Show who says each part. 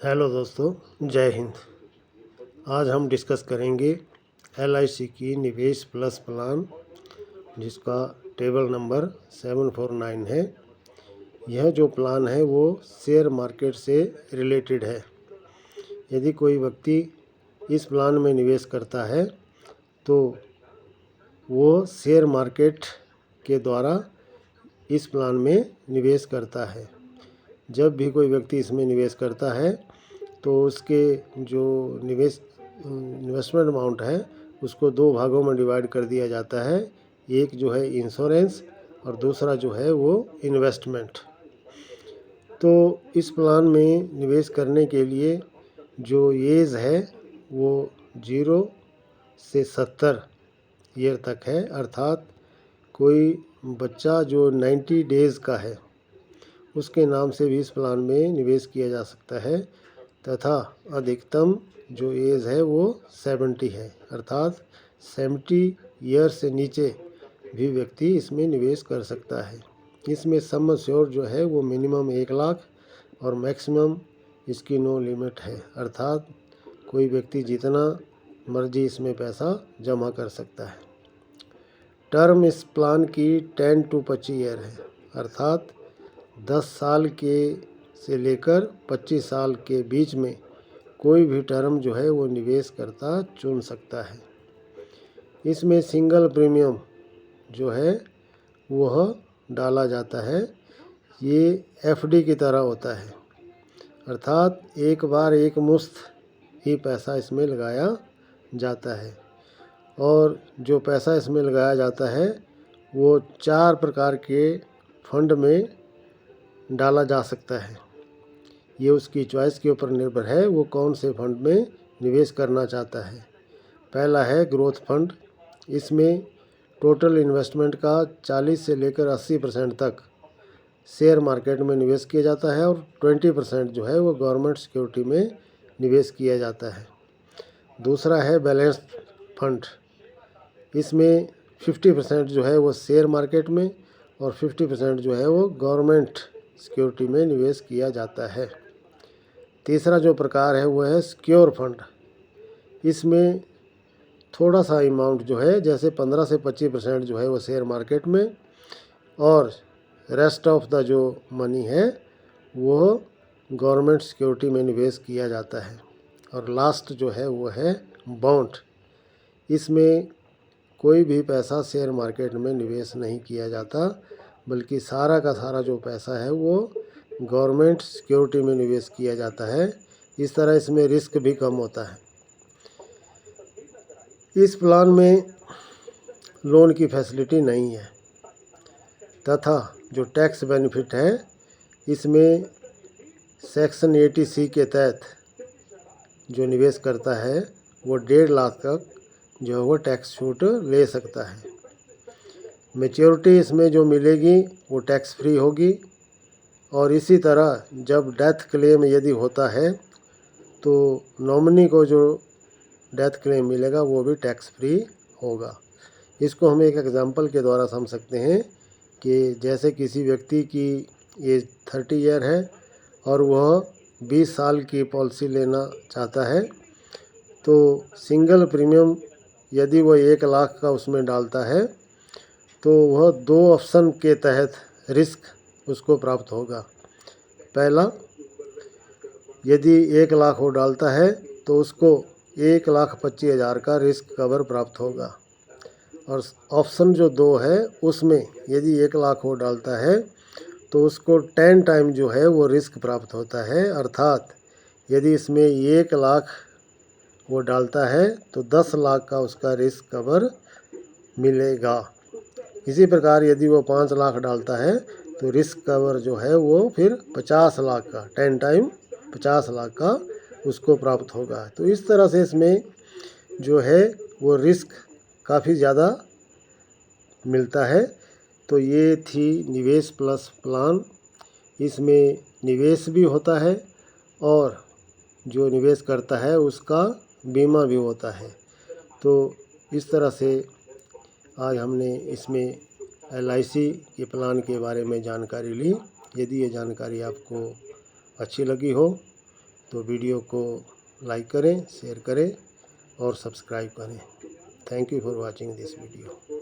Speaker 1: Hello दोस्तों, जय हिंद। आज हम डिस्कस करेंगे LIC की निवेश प्लस प्लान, जिसका टेबल नंबर 749 है। यह जो प्लान है वो शेयर मार्केट से रिलेटेड है। यदि कोई व्यक्ति इस प्लान में निवेश करता है तो वो शेयर मार्केट के द्वारा इस प्लान में निवेश करता है। जब भी कोई व्यक्ति इसमें निवेश करता है तो उसके जो इन्वेस्टमेंट अमाउंट है उसको दो भागों में डिवाइड कर दिया जाता है। एक जो है इंश्योरेंस और दूसरा जो है वो इन्वेस्टमेंट। तो इस प्लान में निवेश करने के लिए जो एज है वो 0 से 70 ईयर तक है, अर्थात कोई बच्चा जो 90 डेज़ का है उसके नाम से भी इस प्लान में निवेश किया जा सकता है, तथा अधिकतम जो एज है वो 70 है, अर्थात 70 ईयर से नीचे भी व्यक्ति इसमें निवेश कर सकता है। इसमें सम एश्योर्ड जो है वो मिनिमम 1 लाख और मैक्सिमम इसकी नो लिमिट है, अर्थात कोई व्यक्ति जितना मर्जी इसमें पैसा जमा कर सकता है। टर्म इस प्लान की 10 to 25 ईयर है, अर्थात 10 साल के से लेकर 25 साल के बीच में कोई भी टर्म जो है वो निवेशकर्ता चुन सकता है। इसमें सिंगल प्रीमियम जो है वह डाला जाता है। ये FD की तरह होता है, अर्थात एक बार एक मुश्त ही पैसा इसमें लगाया जाता है। और जो पैसा इसमें लगाया जाता है वो 4 प्रकार के फंड में डाला जा सकता है। ये उसकी चॉइस के ऊपर निर्भर है वो कौन से फंड में निवेश करना चाहता है। पहला है ग्रोथ फंड। इसमें टोटल इन्वेस्टमेंट का 40 से लेकर 80% तक शेयर मार्केट में निवेश किया जाता है और 20% जो है वो गवर्नमेंट सिक्योरिटी में निवेश किया जाता है। दूसरा है बैलेंस फंड। इसमें 50% जो है वो शेयर मार्केट में और 50% जो है वो गवर्नमेंट सिक्योरिटी में निवेश किया जाता है। तीसरा जो प्रकार है वो है सिक्योर फंड। इसमें थोड़ा सा अमाउंट जो है जैसे 15 से 25% जो है वो शेयर मार्केट में और रेस्ट ऑफ द जो मनी है वो गवर्नमेंट सिक्योरिटी में निवेश किया जाता है। और लास्ट जो है वो है बॉन्ड। इसमें कोई भी पैसा शेयर मार्केट में निवेश नहीं किया जाता, बल्कि सारा का सारा जो पैसा है वो गवर्नमेंट सिक्योरिटी में निवेश किया जाता है। इस तरह इसमें रिस्क भी कम होता है। इस प्लान में लोन की फैसिलिटी नहीं है, तथा जो टैक्स बेनिफिट है इसमें सेक्शन 80C के तहत जो निवेश करता है वो 1.5 लाख तक जो है वो टैक्स छूट ले सकता है। मैच्योरिटी इसमें जो मिलेगी वो टैक्स फ्री होगी। और इसी तरह जब डेथ क्लेम यदि होता है तो नॉमिनी को जो डेथ क्लेम मिलेगा वो भी टैक्स फ्री होगा। इसको हम एक एग्जांपल के द्वारा समझ सकते हैं कि जैसे किसी व्यक्ति की एज 30 ईयर है और वह 20 साल की पॉलिसी लेना चाहता है, तो सिंगल प्रीमियम यदि वह 1 लाख का उसमें डालता है तो वह 2 ऑप्शन के तहत रिस्क उसको प्राप्त होगा। पहला, यदि 1 लाख वो डालता है तो उसको 1,25,000 का रिस्क कवर प्राप्त होगा। और ऑप्शन जो 2 है उसमें यदि 1 लाख वो डालता है तो उसको 10 टाइम जो है वो रिस्क प्राप्त होता है, अर्थात यदि इसमें 1 लाख वो डालता है तो 10 लाख का उसका रिस्क कवर मिलेगा। इसी प्रकार यदि वो 5 लाख डालता है तो रिस्क कवर जो है वो फिर 50 लाख का 10 टाइम 50 लाख का उसको प्राप्त होगा। तो इस तरह से इसमें जो है वो रिस्क काफ़ी ज़्यादा मिलता है। तो ये थी निवेश प्लस प्लान। इसमें निवेश भी होता है और जो निवेश करता है उसका बीमा भी होता है। तो इस तरह से आज हमने इसमें LIC के प्लान के बारे में जानकारी ली। यदि ये जानकारी आपको अच्छी लगी हो तो वीडियो को लाइक करें, शेयर करें और सब्सक्राइब करें। Thank you for watching this video.